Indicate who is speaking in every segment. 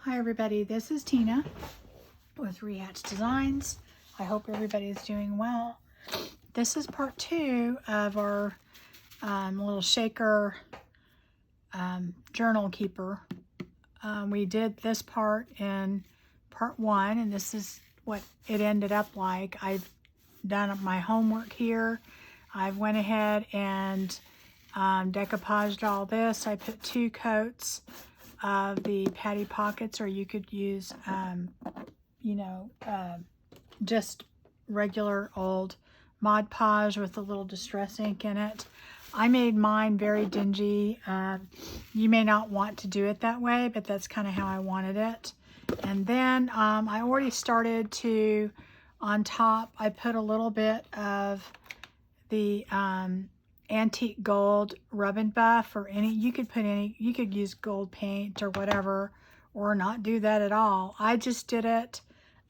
Speaker 1: Hi everybody, this is Tina with Rehatch Designs. I hope everybody is doing well. This is part 2 of our little shaker journal keeper. We did this part in part 1, and this is what it ended up like. I've done my homework here. I've went ahead and decoupaged all this. I put 2 coats of the Patty Pockets, or you could use, just regular old Mod Podge with a little distress ink in it. I made mine very dingy. You may not want to do it that way, but that's kind of how I wanted it. And then I already started to, on top, I put a little bit of the antique gold rub and buff, or you could use gold paint or whatever, or not do that at all. I just did it.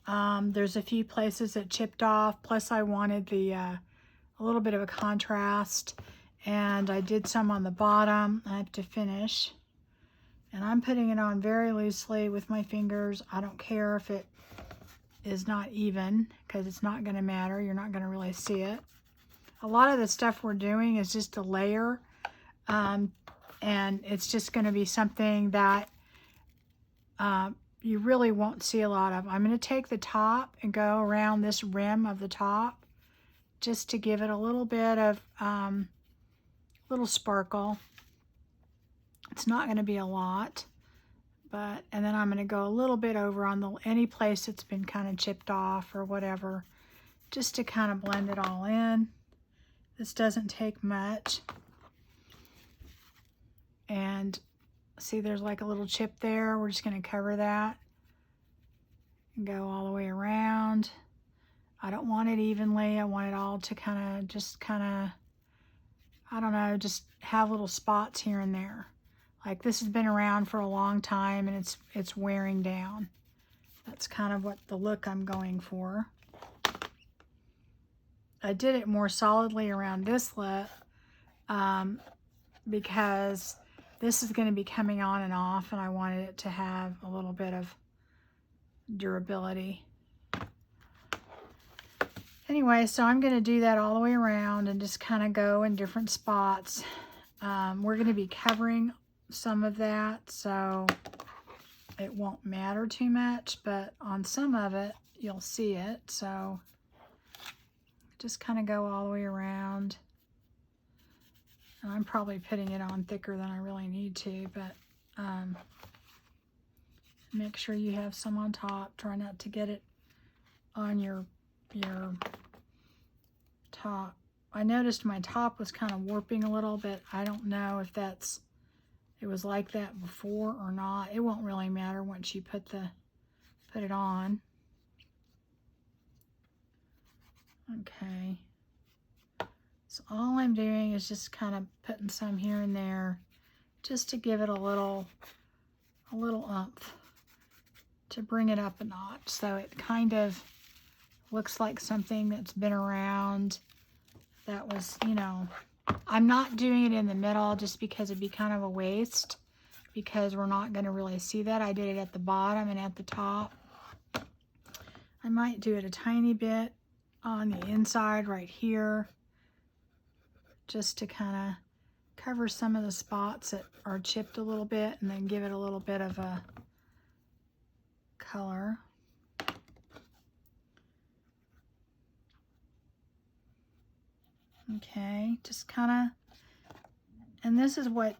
Speaker 1: There's a few places that chipped off, plus I wanted a little bit of a contrast, and I did some on the bottom. I have to finish, and I'm putting it on very loosely with my fingers. I don't care if it is not even, because it's not going to matter. You're not going to really see it. A lot of the stuff we're doing is just a layer, and it's just going to be something that you really won't see a lot of. I'm going to take the top and go around this rim of the top just to give it a little bit of little sparkle. It's not going to be a lot, and then I'm going to go a little bit over on any place that's been kind of chipped off or whatever, just to kind of blend it all in. This doesn't take much. And see, there's like a little chip there. We're just going to cover that and go all the way around. I don't want it evenly. I want it all to kind of, I don't know, just have little spots here and there. Like this has been around for a long time and it's wearing down. That's kind of what the look I'm going for. I did it more solidly around this lip because this is going to be coming on and off, and I wanted it to have a little bit of durability. Anyway, so I'm going to do that all the way around and just kind of go in different spots. We're going to be covering some of that, so it won't matter too much, but on some of it, you'll see it, so just kind of go all the way around. And I'm probably putting it on thicker than I really need to, but make sure you have some on top. Try not to get it on your top. I noticed my top was kind of warping a little bit. I don't know if it was like that before or not. It won't really matter once you put it on. Okay, so all I'm doing is just kind of putting some here and there just to give it a little oomph, to bring it up a notch, so it kind of looks like something that's been around, that was, I'm not doing it in the middle just because it'd be kind of a waste, because we're not going to really see that. I did it at the bottom and at the top. I might do it a tiny bit on the inside right here, just to kind of cover some of the spots that are chipped a little bit, and then give it a little bit of a color. Okay, just kind of, and this is what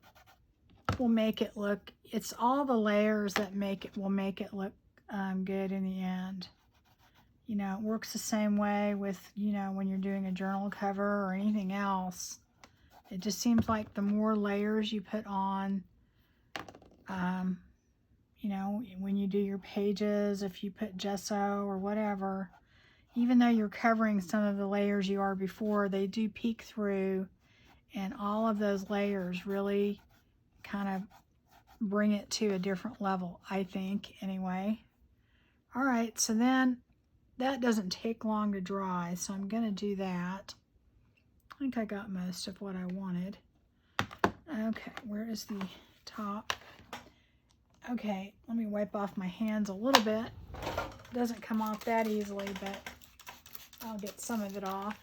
Speaker 1: will make it look, it's all the layers that will make it look good in the end. It works the same way with, when you're doing a journal cover or anything else. It just seems like the more layers you put on, when you do your pages, if you put gesso or whatever, even though you're covering some of the layers you are before, they do peek through, and all of those layers really kind of bring it to a different level, I think, anyway. All right, so then that doesn't take long to dry, so I'm going to do that. I think I got most of what I wanted. Okay, where is the top? Okay, let me wipe off my hands a little bit. It doesn't come off that easily, but I'll get some of it off.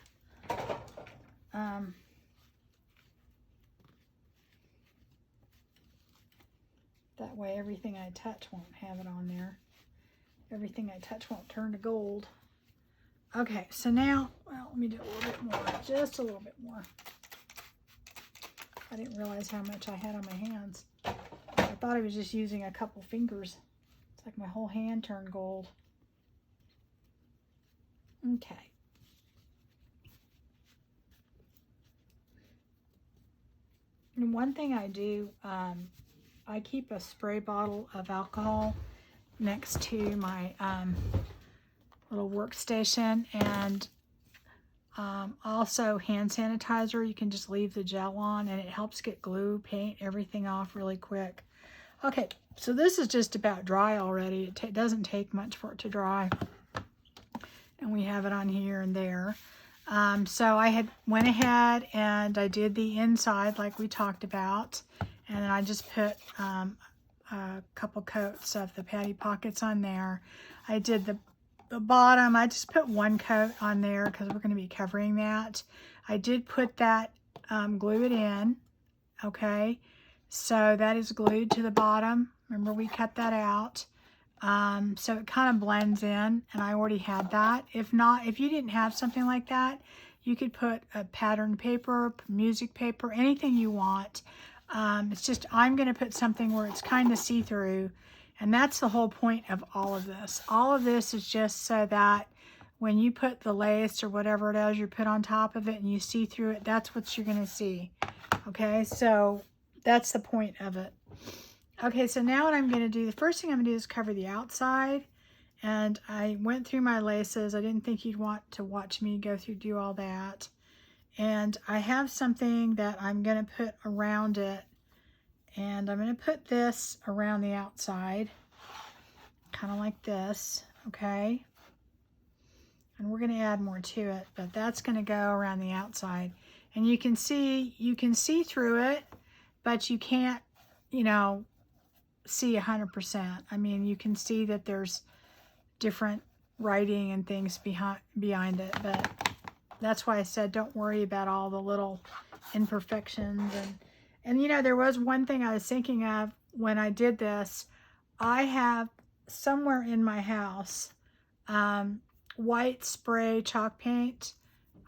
Speaker 1: That way everything I touch won't have it on there. Everything I touch won't turn to gold. Okay, so now, well, let me do a little bit more, just a little bit more. I didn't realize how much I had on my hands. I thought I was just using a couple fingers. It's like my whole hand turned gold. Okay. And one thing I do, I keep a spray bottle of alcohol next to my little workstation, and also hand sanitizer. You can just leave the gel on, and it helps get glue, paint, everything off really quick. Okay, so this is just about dry already. It doesn't take much for it to dry, and we have it on here and there. So I went ahead and I did the inside like we talked about, and then I just put a couple coats of the patty pockets on there. I did the bottom, I just put one coat on there because we're going to be covering that. I did put that, glue it in, okay? So that is glued to the bottom. Remember, we cut that out. So it kind of blends in, and I already had that. If not, if you didn't have something like that, you could put a patterned paper, music paper, anything you want. It's just, I'm going to put something where it's kind of see-through, and that's the whole point of all of this. All of this is just so that when you put the lace or whatever it is you put on top of it and you see through it, that's what you're going to see. Okay, so that's the point of it. Okay, so now what I'm going to do, the first thing I'm going to do is cover the outside. And I went through my laces. I didn't think you'd want to watch me do all that. And I have something that I'm going to put around it. And I'm going to put this around the outside, kind of like this, okay? And we're going to add more to it, but that's going to go around the outside. And you can see through it, but you can't, you know, see 100%. I mean, you can see that there's different writing and things behind it, but that's why I said don't worry about all the little imperfections. And you know, there was one thing I was thinking of when I did this. I have somewhere in my house white spray chalk paint.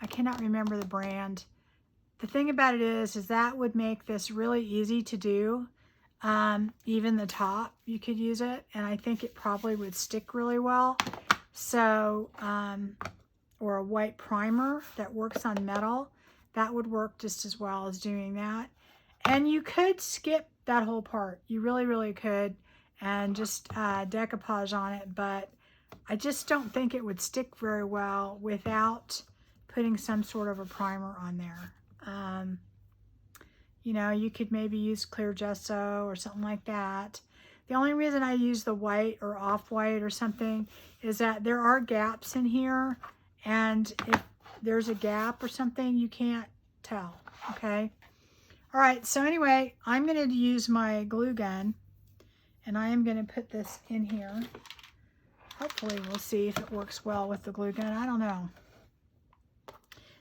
Speaker 1: I cannot remember the brand. The thing about it is that would make this really easy to do. Even the top, you could use it, and I think it probably would stick really well. So, or a white primer that works on metal, that would work just as well as doing that. And you could skip that whole part. You really, really could, and just decoupage on it, but I just don't think it would stick very well without putting some sort of a primer on there. You know, you could maybe use clear gesso or something like that. The only reason I use the white or off-white or something is that there are gaps in here, and if there's a gap or something, you can't tell, okay? All right, so anyway, I'm going to use my glue gun, and I am going to put this in here. Hopefully we'll see if it works well with the glue gun. I don't know.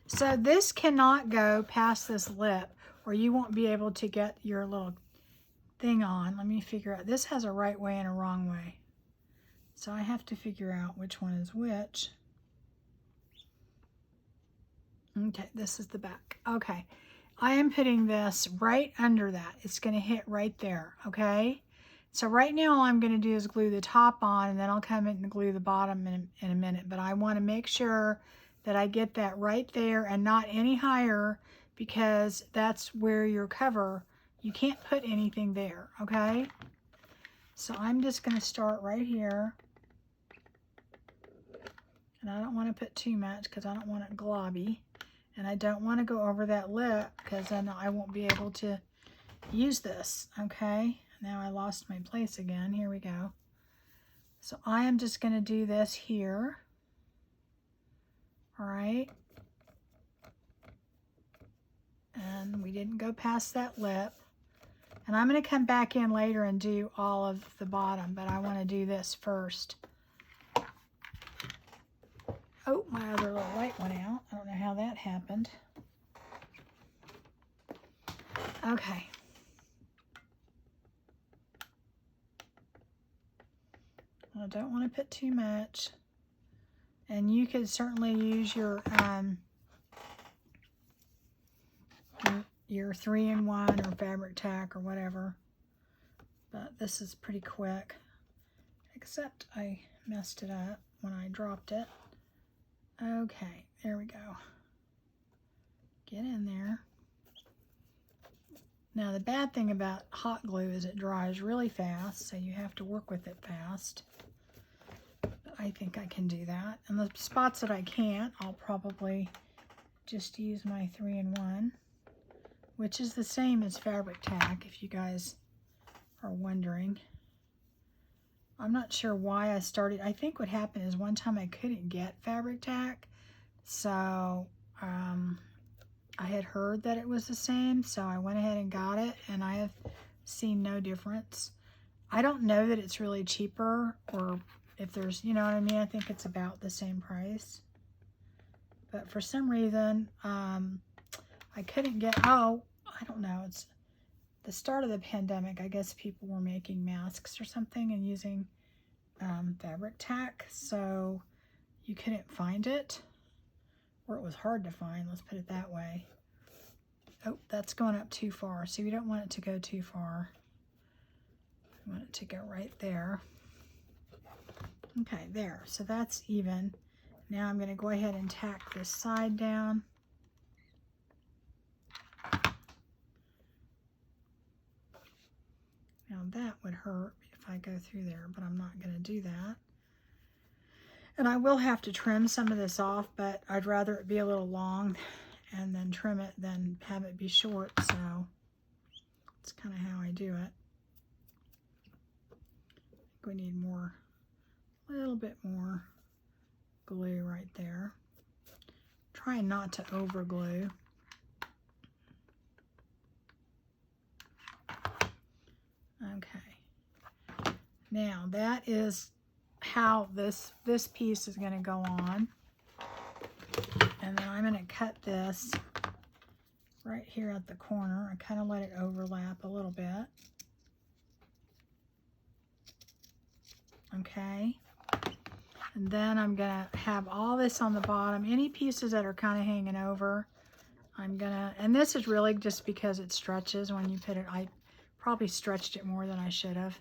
Speaker 1: So this cannot go past this lip, or you won't be able to get your little thing on. Let me figure out. This has a right way and a wrong way. So I have to figure out which one is which. Okay, this is the back. Okay, I am putting this right under that. It's going to hit right there, okay? So right now all I'm going to do is glue the top on, and then I'll come in and glue the bottom in a minute. But I want to make sure that I get that right there and not any higher, because that's where your cover, you can't put anything there, okay? So I'm just going to start right here. And I don't want to put too much because I don't want it globby. And I don't want to go over that lip because then I won't be able to use this, okay? Now I lost my place again. Here we go. So I am just going to do this here. All right. And we didn't go past that lip. And I'm going to come back in later and do all of the bottom, but I want to do this first. Oh, my other little light went out. I don't know how that happened. Okay. I don't want to put too much. And you could certainly use your 3-in-1 or fabric tack or whatever. But this is pretty quick. Except I messed it up when I dropped it. Okay, there we go. Get in there. Now the bad thing about hot glue is it dries really fast, so you have to work with it fast. But I think I can do that. And the spots that I can't, I'll probably just use my 3-in-1, which is the same as fabric tack, if you guys are wondering. I'm not sure why I started. I think what happened is one time I couldn't get fabric tack, so I had heard that it was the same, so I went ahead and got it, and I have seen no difference. I don't know that it's really cheaper, or if there's, you know what I mean? I think it's about the same price. But for some reason, I couldn't get, oh, I don't know, it's the start of the pandemic. I guess people were making masks or something and using fabric tack, so you couldn't find it, or it was hard to find, let's put it that way. Oh, that's going up too far, so we don't want it to go too far. We want it to go right there. Okay, there, so that's even. Now I'm going to go ahead and tack this side down. Now that would hurt if I go through there, but I'm not going to do that. And I will have to trim some of this off, but I'd rather it be a little long and then trim it than have it be short, so that's kind of how I do it. I think we need more, a little bit more glue right there. Try not to over glue. Okay, now that is how this piece is going to go on, and then I'm going to cut this right here at the corner. I kind of let it overlap a little bit. Okay, and then I'm going to have all this on the bottom. Any pieces that are kind of hanging over, I'm going to, and this is really just because it stretches when you put it. I probably stretched it more than I should have,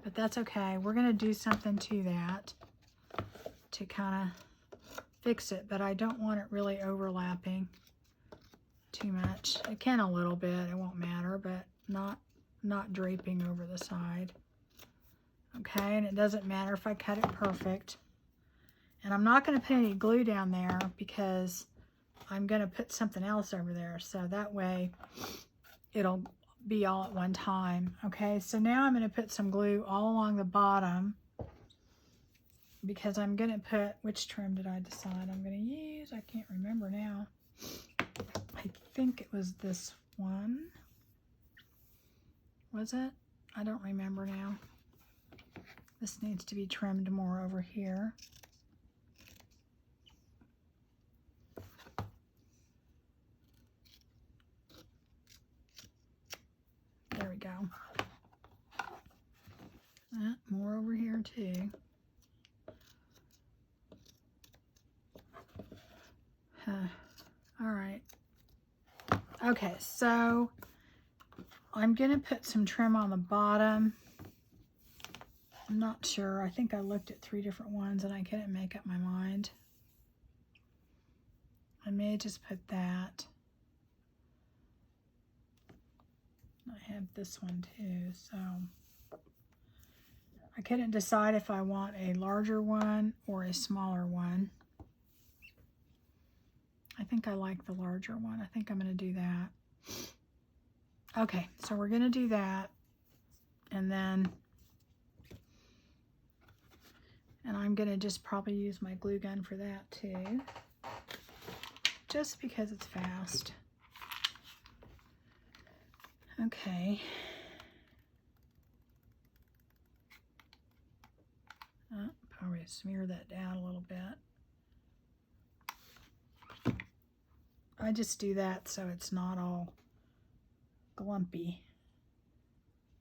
Speaker 1: but that's okay. We're going to do something to that to kind of fix it, but I don't want it really overlapping too much. It can a little bit, it won't matter, but not draping over the side. Okay, and it doesn't matter if I cut it perfect. And I'm not going to put any glue down there because I'm going to put something else over there, so that way it'll be all at one time. Okay, so now I'm going to put some glue all along the bottom because I'm going to put, which trim did I decide I'm going to use? I can't remember now. I think it was this one. Was it? I don't remember now. This needs to be trimmed more over here. There we go. More over here too. All right. Okay, so I'm going to put some trim on the bottom. I'm not sure. I think I looked at 3 different ones and I couldn't make up my mind. I may just put that. I have this one too, so I couldn't decide if I want a larger one or a smaller one. I think I like the larger one. I think I'm going to do that. Okay, so we're going to do that, and I'm going to just probably use my glue gun for that too, just because it's fast. Okay, Probably smear that down a little bit. I just do that so it's not all glumpy.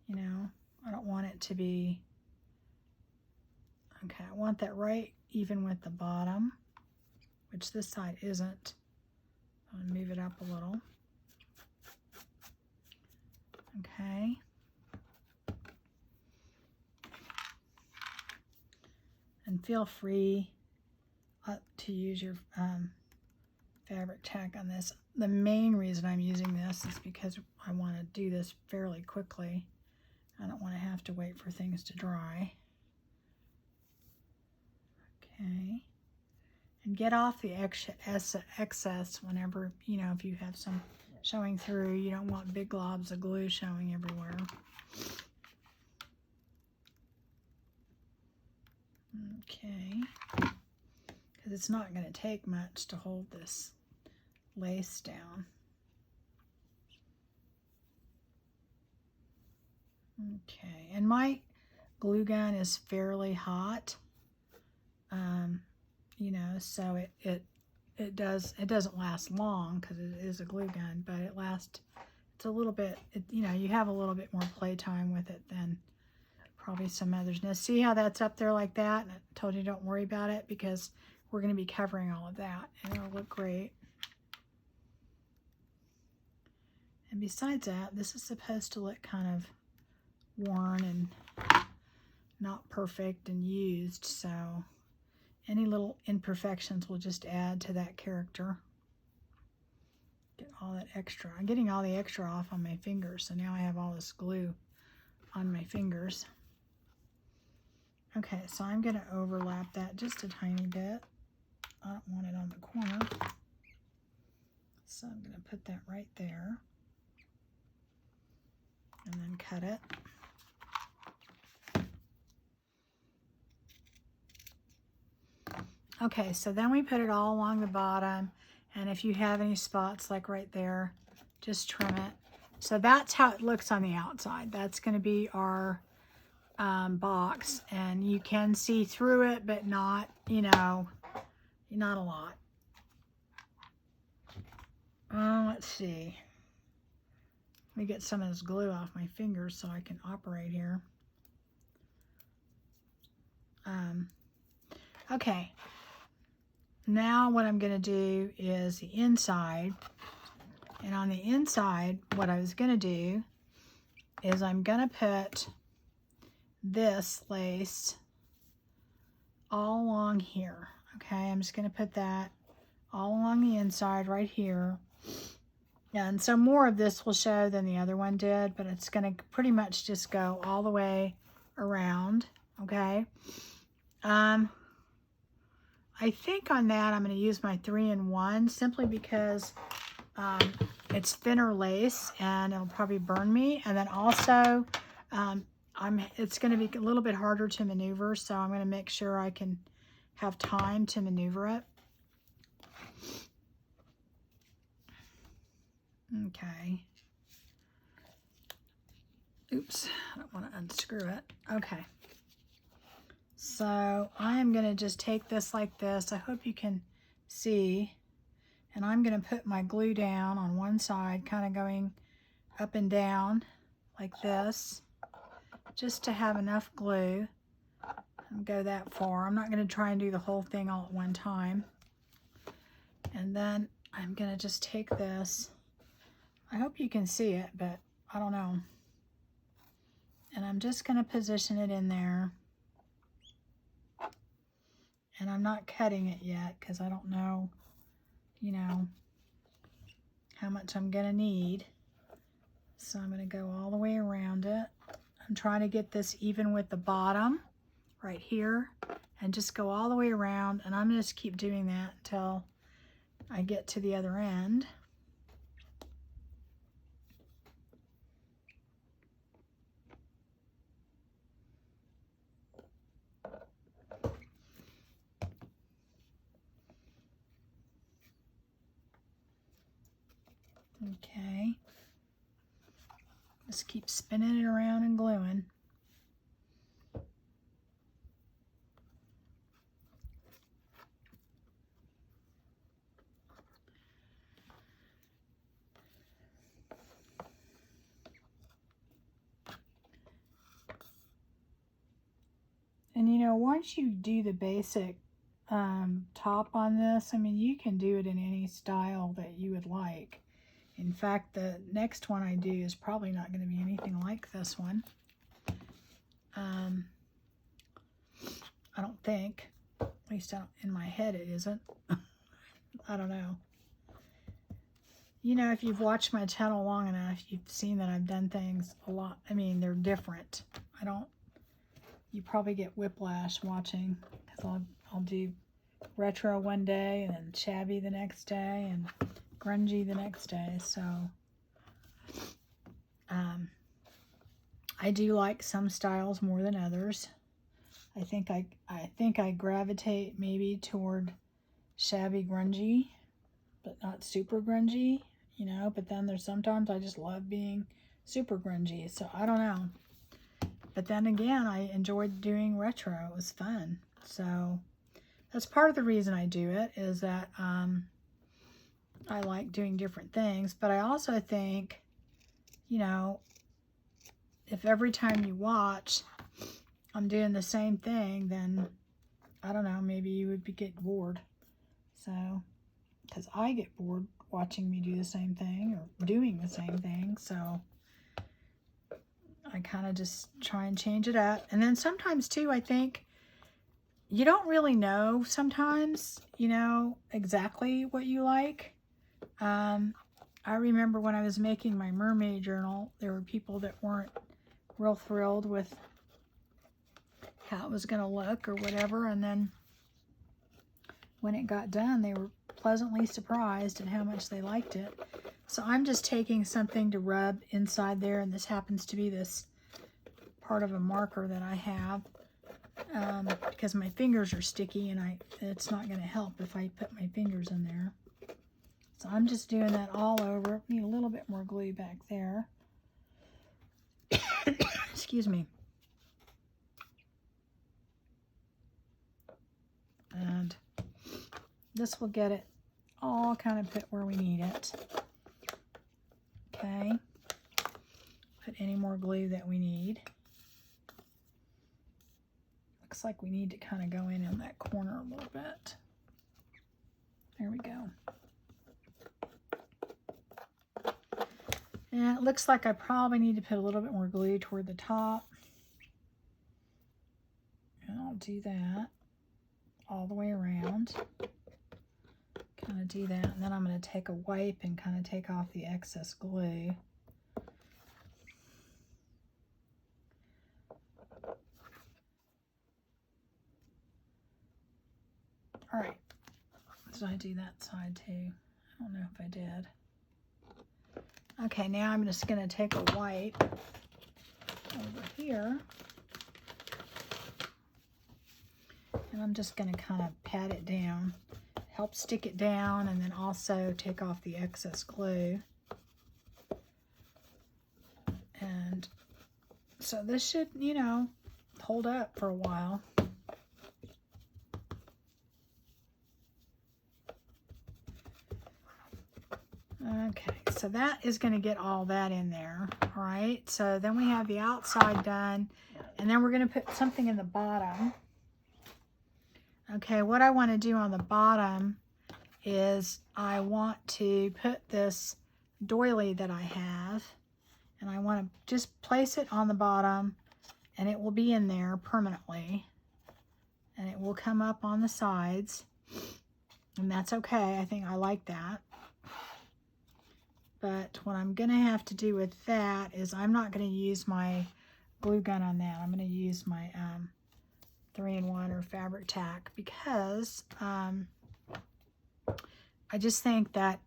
Speaker 1: You know, I don't want it to be, okay, I want that right even with the bottom, which this side isn't. I'll move it up a little. Okay. And feel free to use your fabric tack on this. The main reason I'm using this is because I want to do this fairly quickly. I don't want to have to wait for things to dry. Okay. And get off the excess whenever, you know, if you have some showing through. You don't want big globs of glue showing everywhere. Okay. Because it's not going to take much to hold this lace down. Okay, and my glue gun is fairly hot, you know, so it doesn't last long because it is a glue gun, but it lasts. It's a little bit, you know, you have a little bit more playtime with it than probably some others. Now see how that's up there like that? And I told you don't worry about it because we're going to be covering all of that, and it'll look great. And besides that, this is supposed to look kind of worn and not perfect and used, so any little imperfections will just add to that character. Get all that extra. I'm getting all the extra off on my fingers, so now I have all this glue on my fingers. Okay, so I'm going to overlap that just a tiny bit. I don't want it on the corner, so I'm going to put that right there and then cut it. Okay, so then we put it all along the bottom, and if you have any spots like right there, just trim it. So that's how it looks on the outside. That's going to be our box, and you can see through it, but not, you know, not a lot. Let's see. Let me get some of this glue off my fingers so I can operate here. Okay. Now what I'm going to do is the inside. And on the inside, what I was going to do is I'm going to put this lace all along here. Okay, I'm just going to put that all along the inside right here. And so more of this will show than the other one did, but it's going to pretty much just go all the way around. Okay. I think on that I'm going to use my 3-in-1 simply because it's thinner lace and it'll probably burn me. And then also it's going to be a little bit harder to maneuver, so I'm going to make sure I can have time to maneuver it. Okay. Oops, I don't want to unscrew it. Okay. So I am going to just take this like this. I hope you can see. And I'm going to put my glue down on one side, kind of going up and down like this, just to have enough glue and go that far. I'm not going to try and do the whole thing all at one time. And then I'm going to just take this. I hope you can see it, but I don't know. And I'm just going to position it in there. And I'm not cutting it yet because I don't know, you know, how much I'm going to need. So I'm going to go all the way around it. I'm trying to get this even with the bottom right here and just go all the way around. And I'm going to just keep doing that until I get to the other end. Okay. Just keep spinning it around and gluing. know, once you do the basic top on this, I mean, you can do it in any style that you would like. In fact, the next one I do is probably not going to be anything like this one. I don't think. At least in my head it isn't. I don't know. You know, if you've watched my channel long enough, you've seen that I've done things a lot. I mean, they're different. You probably get whiplash watching, because I'll do retro one day and then shabby the next day and grungy the next day. So I do like some styles more than others. I think I gravitate maybe toward shabby grungy, but not super grungy, you know. But then there's sometimes I just love being super grungy, so I don't know. But then again, I enjoyed doing retro. It was fun. So that's part of the reason I do it, is that I like doing different things. But I also think, you know, if every time you watch I'm doing the same thing, then I don't know, maybe you would get bored. So, because I get bored watching me do the same thing or doing the same thing. So I kind of just try and change it up. And then sometimes too, I think you don't really know sometimes, you know, exactly what you like. I remember when I was making my mermaid journal, there were people that weren't real thrilled with how it was going to look or whatever. And then when it got done, they were pleasantly surprised at how much they liked it. So I'm just taking something to rub inside there, and this happens to be this part of a marker that I have, because my fingers are sticky, and it's not going to help if I put my fingers in there. So I'm just doing that all over. Need a little bit more glue back there. Excuse me. And this will get it all kind of put where we need it. Okay. Put any more glue that we need. Looks like we need to kind of go in that corner a little bit. There we go. And it looks like I probably need to put a little bit more glue toward the top. And I'll do that all the way around. Kind of do that, and then I'm going to take a wipe and kind of take off the excess glue. All right, did I do that side too? I don't know if I did. Okay, now I'm just going to take a wipe over here, and I'm just going to kind of pat it down. Help stick it down, and then also take off the excess glue. And so this should, you know, hold up for a while. Okay, so that is going to get all that in there. All right, so then we have the outside done, and then we're going to put something in the bottom. Okay, what I want to do on the bottom is I want to put this doily that I have, and I want to just place it on the bottom, and it will be in there permanently, and it will come up on the sides, and that's okay. I think I like that. But what I'm going to have to do with that is I'm not going to use my glue gun on that. I'm going to use my 3-in-1 or fabric tack, because I just think that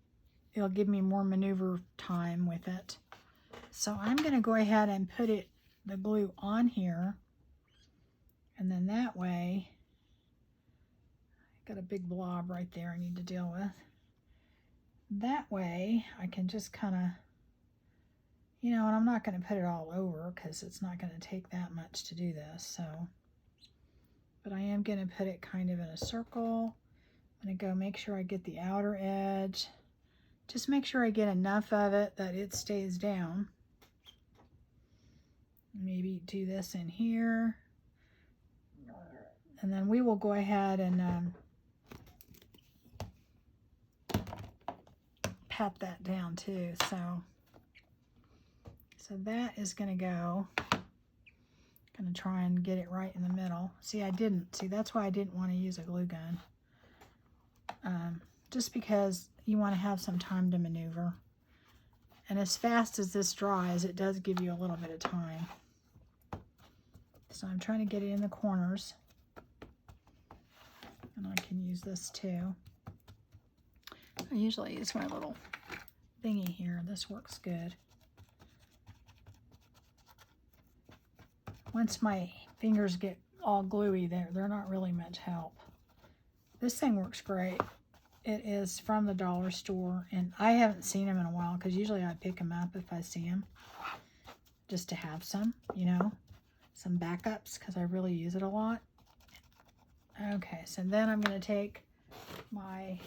Speaker 1: it'll give me more maneuver time with it. So I'm going to go ahead and put the glue on here, and then that way, got a big blob right there I need to deal with. That way I can just kind of, you know, and I'm not going to put it all over because it's not going to take that much to do this. So, but I am going to put it kind of in a circle. I'm going to go make sure I get the outer edge. Just make sure I get enough of it that it stays down. Maybe do this in here. And then we will go ahead and pat that down too. So that is going to go. Going to try and get it right in the middle. See, I didn't. See, that's why I didn't want to use a glue gun. Just because you want to have some time to maneuver. And as fast as this dries, it does give you a little bit of time. So I'm trying to get it in the corners. And I can use this too. I usually use my little thingy here. This works good. Once my fingers get all gluey, they're not really much help. This thing works great. It is from the dollar store, and I haven't seen them in a while because usually I pick them up if I see them, just to have some, you know, some backups because I really use it a lot. Okay, so then I'm going to take my,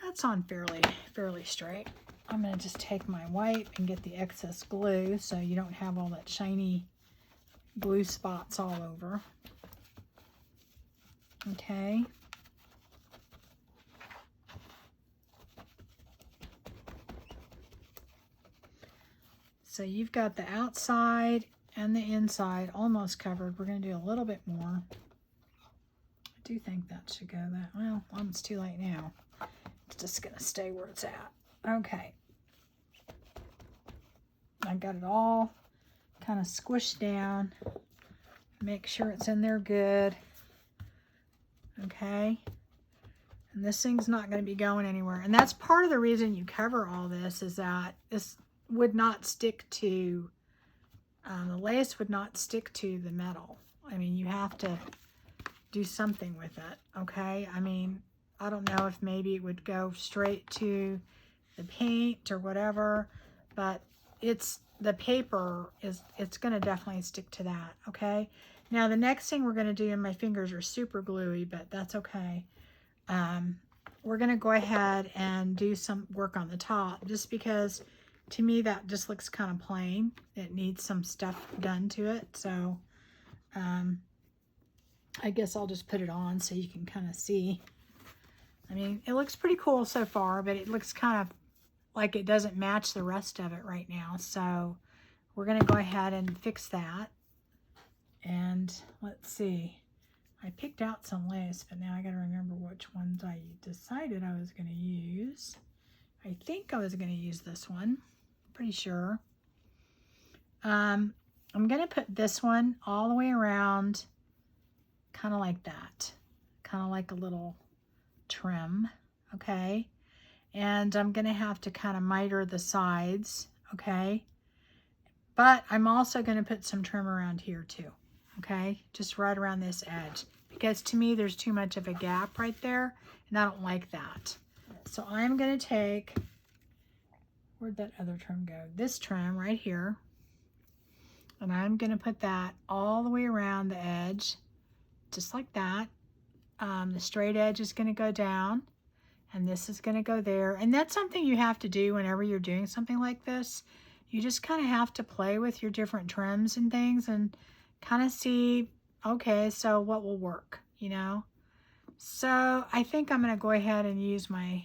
Speaker 1: that's on fairly straight. I'm going to just take my wipe and get the excess glue so you don't have all that shiny glue spots all over. Okay. So you've got the outside and the inside almost covered. We're going to do a little bit more. I do think that should go that, well, it's too late now. It's just going to stay where it's at. Okay. I got it all kind of squished down. Make sure it's in there good. Okay. And this thing's not going to be going anywhere. And that's part of the reason you cover all this, is that this would not stick to, the lace would not stick to the metal. I mean, you have to do something with it. Okay. I mean, I don't know if maybe it would go straight to the paint or whatever, but the paper it's going to definitely stick to that. Okay. Now the next thing we're going to do, and my fingers are super gluey, but that's okay. We're going to go ahead and do some work on the top, just because to me that just looks kind of plain. It needs some stuff done to it. So I guess I'll just put it on so you can kind of see. I mean, it looks pretty cool so far, but it looks kind of like it doesn't match the rest of it right now. So we're going to go ahead and fix that. And let's see. I picked out some lace, but now I got to remember which ones I decided I was going to use. I think I was going to use this one. Pretty sure. I'm going to put this one all the way around, kind of like that. Kind of like a little trim, okay? And I'm going to have to kind of miter the sides, okay? But I'm also going to put some trim around here too, okay? Just right around this edge, because to me there's too much of a gap right there, and I don't like that. So I'm going to take, where'd that other trim go? This trim right here, and I'm going to put that all the way around the edge, just like that. The straight edge is going to go down, and this is going to go there. And that's something you have to do whenever you're doing something like this. You just kind of have to play with your different trims and things and kind of see, okay, so what will work, you know? So I think I'm going to go ahead and use my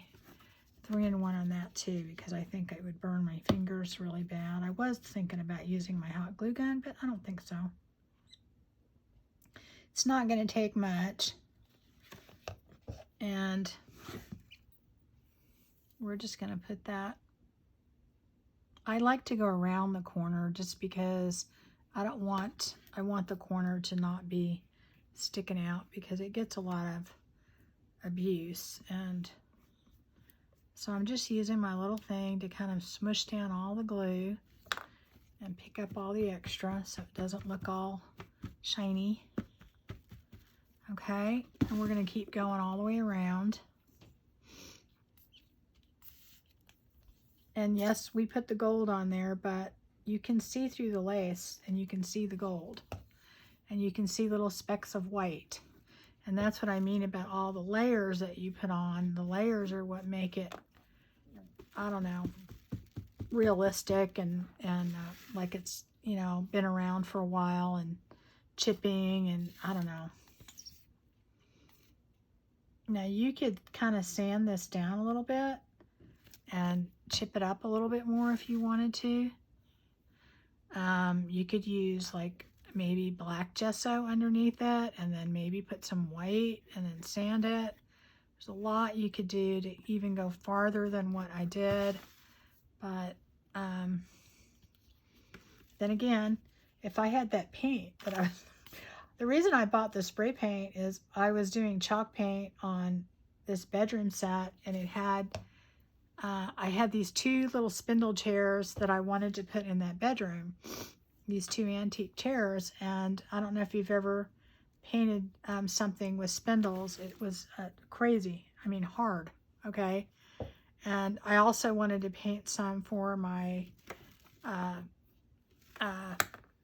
Speaker 1: 3-in-1 on that too, because I think it would burn my fingers really bad. I was thinking about using my hot glue gun, but I don't think so. It's not going to take much. And we're just going to put that. I like to go around the corner just because I want the corner to not be sticking out, because it gets a lot of abuse. And so I'm just using my little thing to kind of smush down all the glue and pick up all the extra so it doesn't look all shiny. Okay, and we're going to keep going all the way around. And yes, we put the gold on there, but you can see through the lace and you can see the gold. And you can see little specks of white. And that's what I mean about all the layers that you put on. The layers are what make it, I don't know, realistic and like it's, you know, been around for a while and chipping, and I don't know. Now you could kind of sand this down a little bit and chip it up a little bit more if you wanted to. You could use like maybe black gesso underneath it, and then maybe put some white and then sand it. There's a lot you could do to even go farther than what I did. But then again, if I had that paint that I was, the reason I bought the spray paint is I was doing chalk paint on this bedroom set, and it had, I had these 2 little spindle chairs that I wanted to put in that bedroom. These 2 antique chairs, and I don't know if you've ever painted something with spindles. It was crazy. I mean, hard, okay? And I also wanted to paint some for my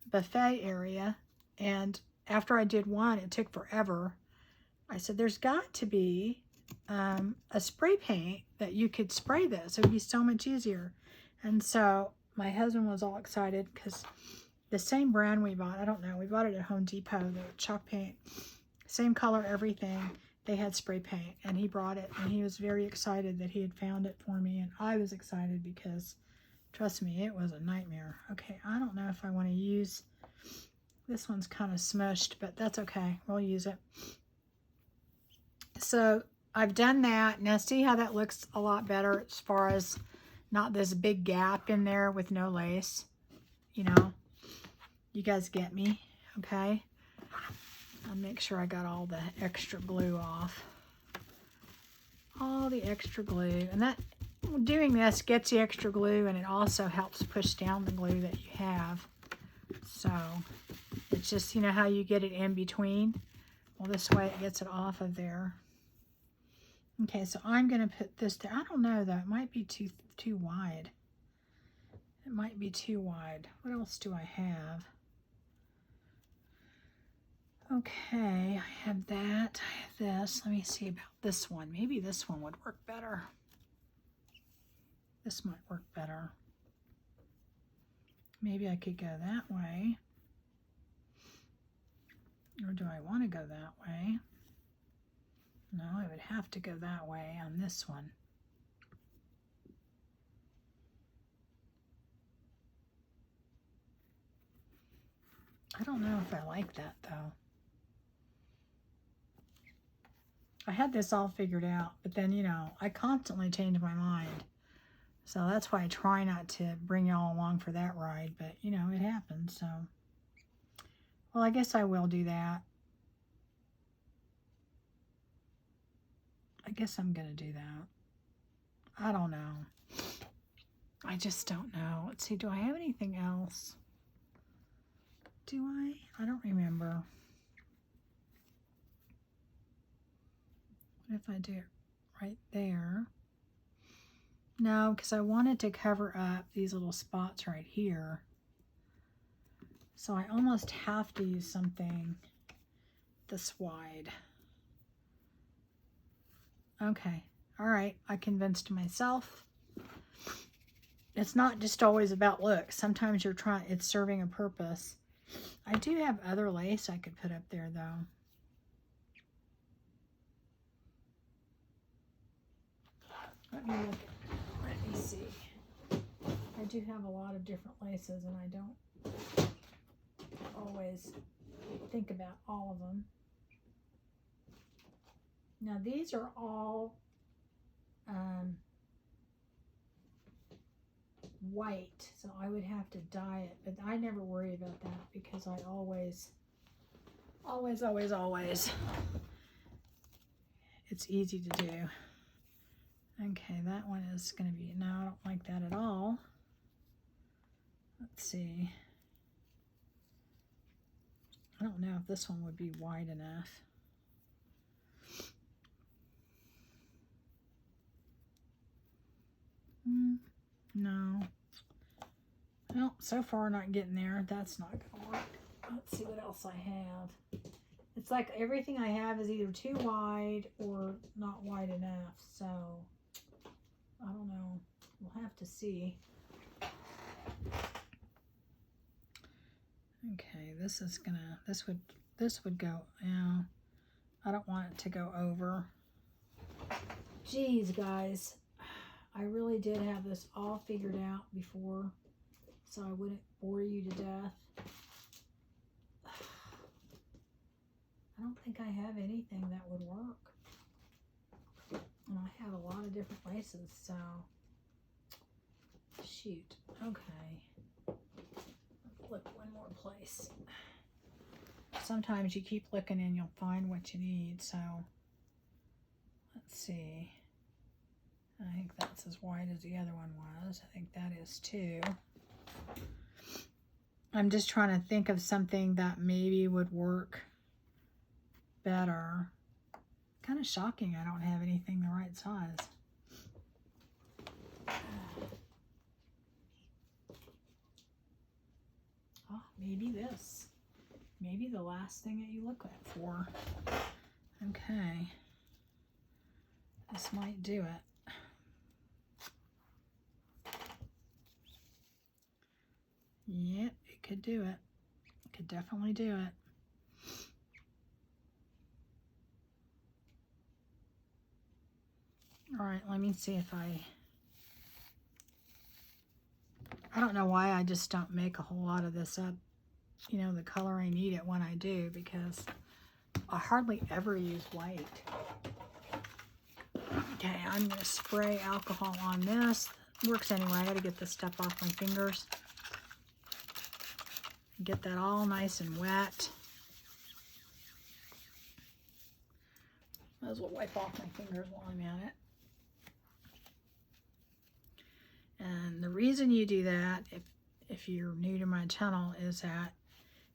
Speaker 1: buffet area, and after I did one, it took forever. I said, there's got to be a spray paint that you could spray this. It would be so much easier. And so my husband was all excited because the same brand we bought, I don't know, we bought it at Home Depot, the chalk paint, same color, everything. They had spray paint, and he brought it, and he was very excited that he had found it for me, and I was excited because, trust me, it was a nightmare. Okay, I don't know if I want to use, this one's kind of smushed, but that's okay. We'll use it. So I've done that. Now see how that looks a lot better as far as not this big gap in there with no lace. You know, you guys get me, okay? I'll make sure I got all the extra glue off. All the extra glue. And that, doing this gets the extra glue, and it also helps push down the glue that you have. So it's just, you know how you get it in between? Well, this way it gets it off of there. Okay, so I'm going to put this there. I don't know though, it might be too wide. It might be too wide. What else do I have? Okay, I have that, I have this. Let me see about this one. Maybe this one would work better. This might work better. Maybe I could go that way. Or do I want to go that way? No, I would have to go that way on this one. I don't know if I like that though. I had this all figured out, but then, you know, I constantly change my mind. So that's why I try not to bring y'all along for that ride, but, you know, it happens, so. Well, I guess I will do that. I guess I'm going to do that. I don't know. I just don't know. Let's see, do I have anything else? Do I? I don't remember. What if I do it right there? No, because I wanted to cover up these little spots right here. So I almost have to use something this wide. Okay, all right, I convinced myself. It's not just always about looks. Sometimes you're trying, it's serving a purpose. I do have other lace I could put up there though. Let me look. Let me see. I do have a lot of different laces, and I don't always think about all of them. Now these are all white, so I would have to dye it, but I never worry about that because I always, it's easy to do. Okay, that one is going to be, no, I don't like that at all. Let's see. I don't know if this one would be wide enough. No. Well, so far not getting there. That's not going to work. Let's see what else I have. It's like everything I have is either too wide or not wide enough, so I don't know. We'll have to see. Okay, this would go, yeah, I don't want it to go over. Geez, guys, I really did have this all figured out before, so I wouldn't bore you to death. I don't think I have anything that would work. And I have a lot of different laces, so shoot. Okay. Look one more place. Sometimes you keep looking and you'll find what you need, so let's see. I think that's as wide as the other one was. I think that is too. I'm just trying to think of something that maybe would work better. Kind of shocking I don't have anything the right size. Oh, maybe this. Maybe the last thing that you look at for. Okay. This might do it. Yep, it could do it. It could definitely do it. All right, let me see if I don't know why I just don't make a whole lot of this up, you know, the color I need it when I do, because I hardly ever use white. Okay, I'm going to spray alcohol on this. Works anyway. I got to get this stuff off my fingers. Get that all nice and wet. Might as well wipe off my fingers while I'm at it. And the reason you do that, if you're new to my channel, is that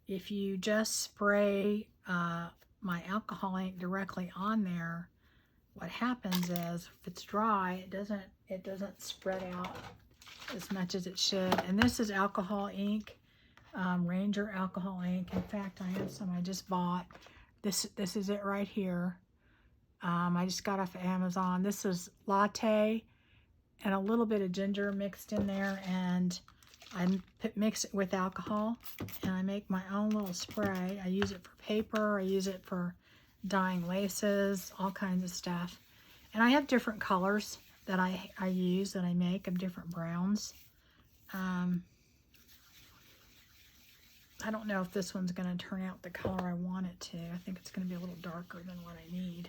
Speaker 1: if you just spray my alcohol ink directly on there, what happens is if it's dry, it doesn't spread out as much as it should. And this is alcohol ink, Ranger alcohol ink. In fact, I have some I just bought. This is it right here. I just got off of Amazon. This is latte and a little bit of ginger mixed in there, and I mix it with alcohol, and I make my own little spray. I use it for paper, I use it for dyeing laces, all kinds of stuff. And I have different colors that I use, that I make, of different browns. I don't know if this one's going to turn out the color I want it to. I think it's going to be a little darker than what I need.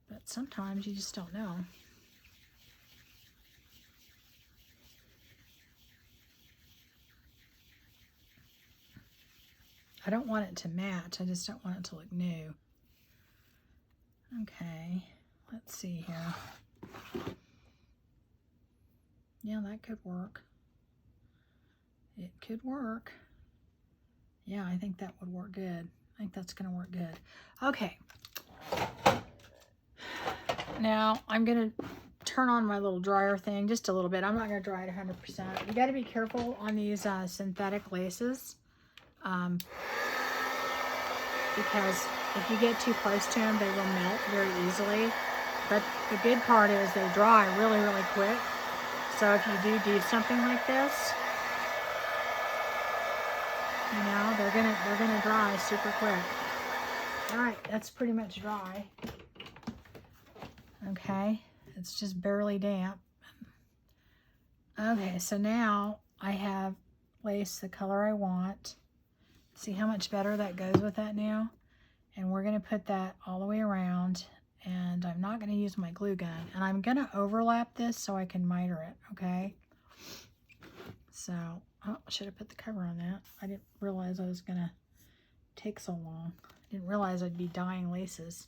Speaker 1: But sometimes you just don't know. I don't want it to match. I just don't want it to look new. Okay, let's see here. Yeah, that could work. It could work. Yeah, I think that would work good. I think that's going to work good. Okay. Now, I'm going to turn on my little dryer thing just a little bit. I'm not going to dry it 100%. You got to be careful on these synthetic laces. Because if you get too close to them, they will melt very easily. But the good part is they dry really, really quick. So if you do something like this, you know, they're gonna dry super quick. All right, that's pretty much dry. Okay, it's just barely damp. Okay, so now I have lace the color I want. See how much better that goes with that now? And we're going to put that all the way around, and I'm not going to use my glue gun. And I'm going to overlap this so I can miter it, okay? So, oh, I should have put the cover on that. I didn't realize I was going to take so long. I didn't realize I'd be dyeing laces.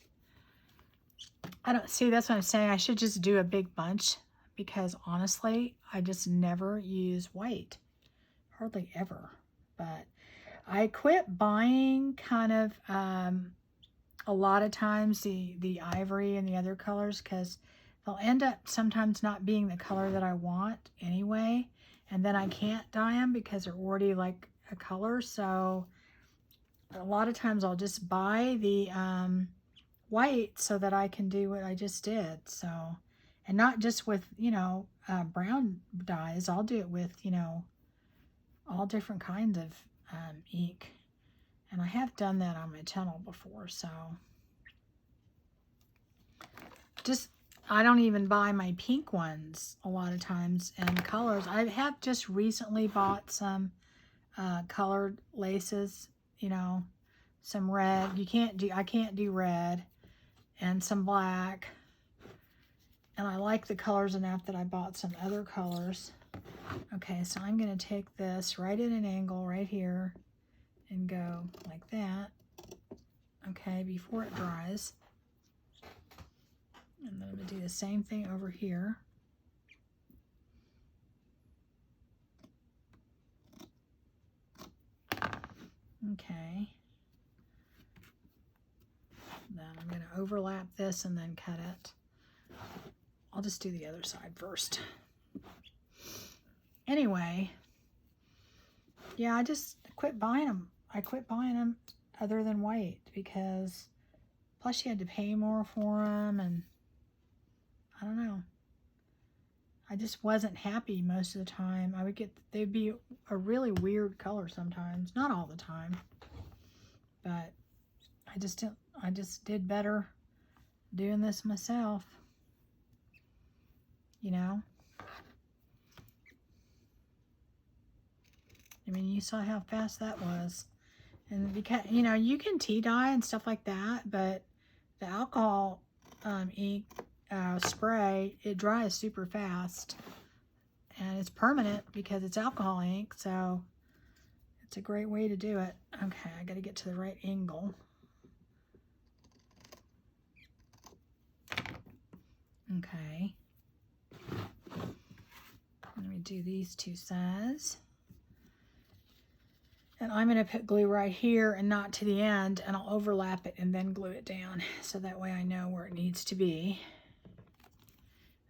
Speaker 1: I don't see, that's what I'm saying. I should just do a big bunch, because honestly, I just never use white. Hardly ever. But I quit buying kind of a lot of times the ivory and the other colors, because they'll end up sometimes not being the color that I want anyway, and then I can't dye them because they're already like a color. So a lot of times I'll just buy the white so that I can do what I just did. So, and not just with, you know, brown dyes. I'll do it with, you know, all different kinds of ink. And I have done that on my channel before, so just, I don't even buy my pink ones a lot of times in colors. I have just recently bought some colored laces, you know, some red. I can't do red, and some black. And I like the colors enough that I bought some other colors. Okay, so I'm going to take this right at an angle right here and go like that, okay, before it dries. And then I'm going to do the same thing over here. Okay. Then I'm going to overlap this and then cut it. I'll just do the other side first. Anyway, yeah, I just quit buying them. I quit buying them other than white because plus you had to pay more for them, and I don't know. I just wasn't happy most of the time. I would get, they'd be a really weird color sometimes, not all the time, but I just did better doing this myself, you know. I mean, you saw how fast that was. And because, you know, you can tea dye and stuff like that, but the alcohol ink spray, it dries super fast. And it's permanent because it's alcohol ink, so it's a great way to do it. Okay, I got to get to the right angle. Okay. Let me do these two sides. And I'm going to put glue right here and not to the end, and I'll overlap it and then glue it down so that way I know where it needs to be.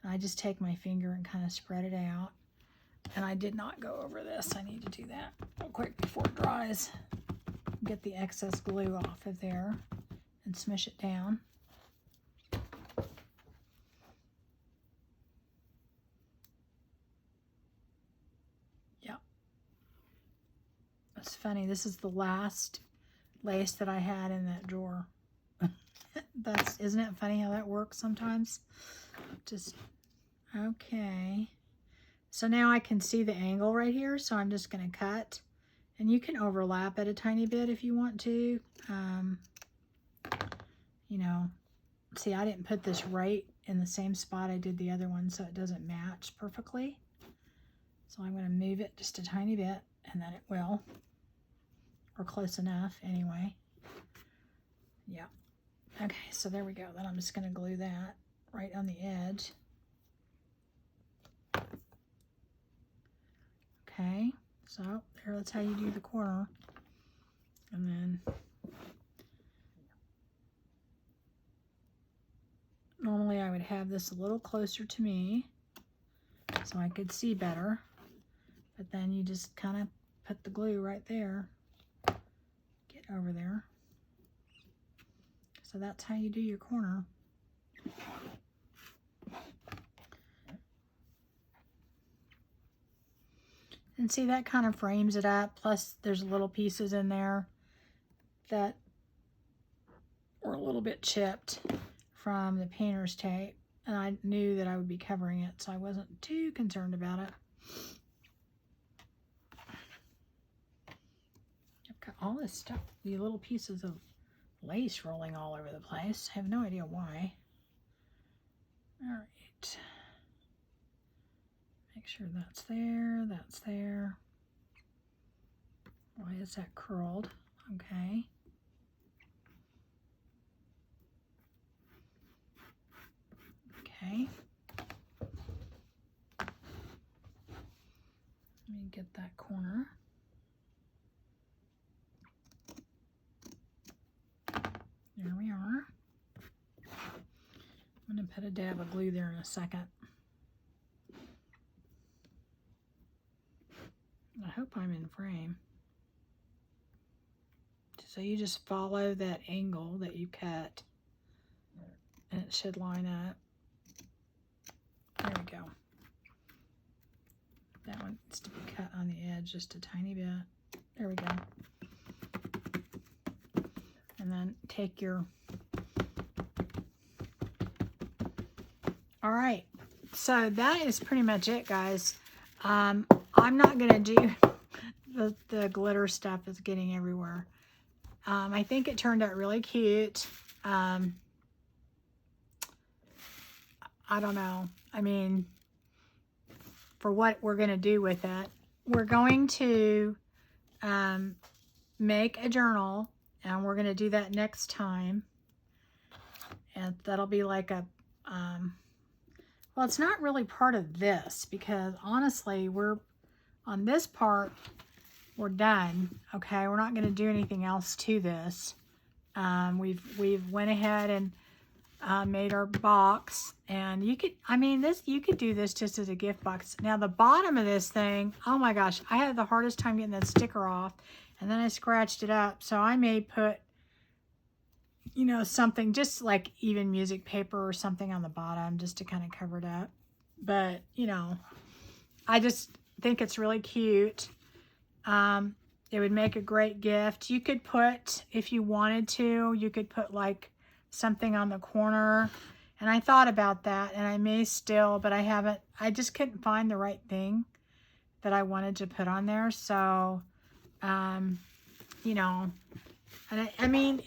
Speaker 1: And I just take my finger and kind of spread it out. And I did not go over this. I need to do that real quick before it dries. Get the excess glue off of there and smush it down. It's funny, this is the last lace that I had in that drawer. Isn't it funny how that works sometimes? Just, okay. So now I can see the angle right here, so I'm just going to cut. And you can overlap it a tiny bit if you want to. You know, see, I didn't put this right in the same spot I did the other one, so it doesn't match perfectly. So I'm going to move it just a tiny bit, and then it will. Or close enough, anyway. Yeah. Okay, so there we go. Then I'm just going to glue that right on the edge. Okay, so there, that's how you do the corner. And then normally I would have this a little closer to me so I could see better. But then you just kind of put the glue right there. Over there. So that's how you do your corner. And see, that kind of frames it up. Plus there's little pieces in there that were a little bit chipped from the painter's tape. And I knew that I would be covering it, so I wasn't too concerned about it. Got all this stuff, these little pieces of lace rolling all over the place. I have no idea why. All right. Make sure that's there, that's there. Why is that curled? Okay. Okay. Let me get that corner. There we are. I'm going to put a dab of glue there in a second. I hope I'm in frame. So you just follow that angle that you cut, and it should line up. There we go. That one needs to be cut on the edge just a tiny bit. There we go. And then take your... All right. So that is pretty much it, guys. I'm not going to do... The glitter stuff is getting everywhere. I think it turned out really cute. I don't know. I mean, for what we're going to do with it, we're going to make a journal, and we're going to do that next time. And that'll be like a, well, it's not really part of this, because honestly, we're on this part, we're done. Okay, we're not going to do anything else to this. We've went ahead and made our box, and you could, I mean, you could do this just as a gift box. Now the bottom of this thing, oh my gosh, I had the hardest time getting that sticker off, and then I scratched it up. So I may put, you know, something just like even music paper or something on the bottom just to kind of cover it up. But you know, I just think it's really cute. It would make a great gift. You could put, if you wanted to, you could put like something on the corner. And I thought about that, and I may still, but I haven't, I just couldn't find the right thing that I wanted to put on there. So, you know, and I mean,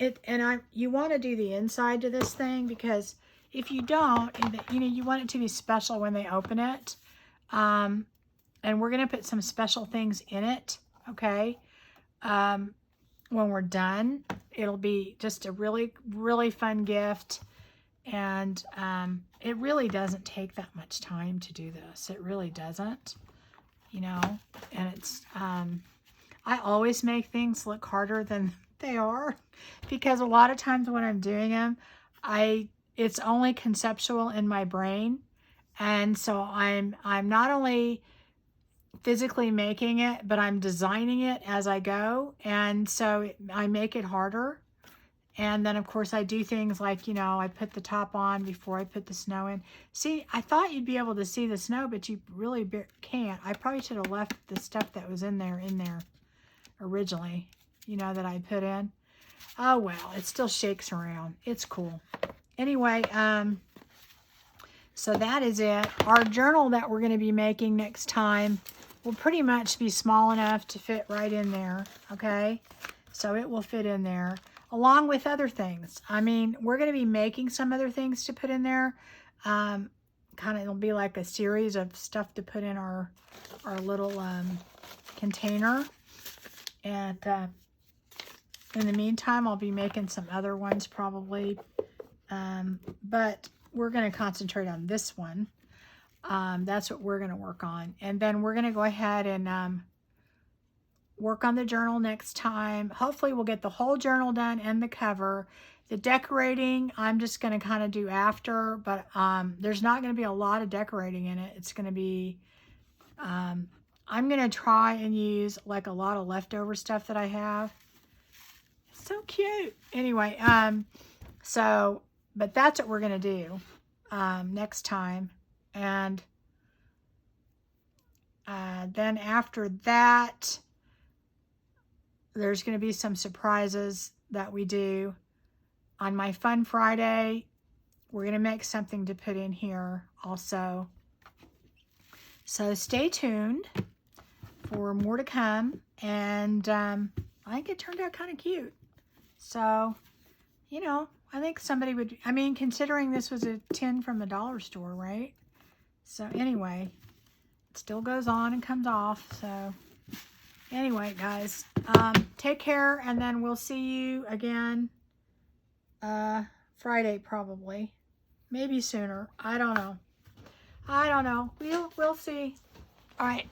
Speaker 1: you want to do the inside to this thing, because if you don't, you know, you want it to be special when they open it. And we're going to put some special things in it. Okay. When we're done, it'll be just a really, really fun gift. And, it really doesn't take that much time to do this. It really doesn't, you know, and it's, I always make things look harder than they are, because a lot of times when I'm doing them, it's only conceptual in my brain. And so I'm not only physically making it, but I'm designing it as I go. And so I make it harder. And then of course I do things like, you know, I put the top on before I put the snow in. See, I thought you'd be able to see the snow, but you really can't. I probably should have left the stuff that was in there originally, you know, that I put in. Oh, well, it still shakes around. It's cool. Anyway, so that is it. Our journal that we're going to be making next time will pretty much be small enough to fit right in there, okay? So it will fit in there, along with other things. I mean, we're going to be making some other things to put in there. Kind of, it'll be like a series of stuff to put in our little container. And in the meantime, I'll be making some other ones probably. But we're going to concentrate on this one. That's what we're going to work on. And then we're going to go ahead and work on the journal next time. Hopefully we'll get the whole journal done and the cover. The decorating, I'm just going to kind of do after, but there's not going to be a lot of decorating in it. It's going to be, I'm going to try and use like a lot of leftover stuff that I have. So cute. Anyway, but that's what we're going to do next time. And then after that, there's going to be some surprises that we do. On my Fun Friday, we're going to make something to put in here also. So stay tuned for more to come. And I think it turned out kind of cute. So, you know, I think somebody would, I mean, considering this was a tin from the dollar store, right? So anyway, it still goes on and comes off. So anyway, guys, take care, and then we'll see you again Friday probably. Maybe sooner. I don't know. We'll see. All right.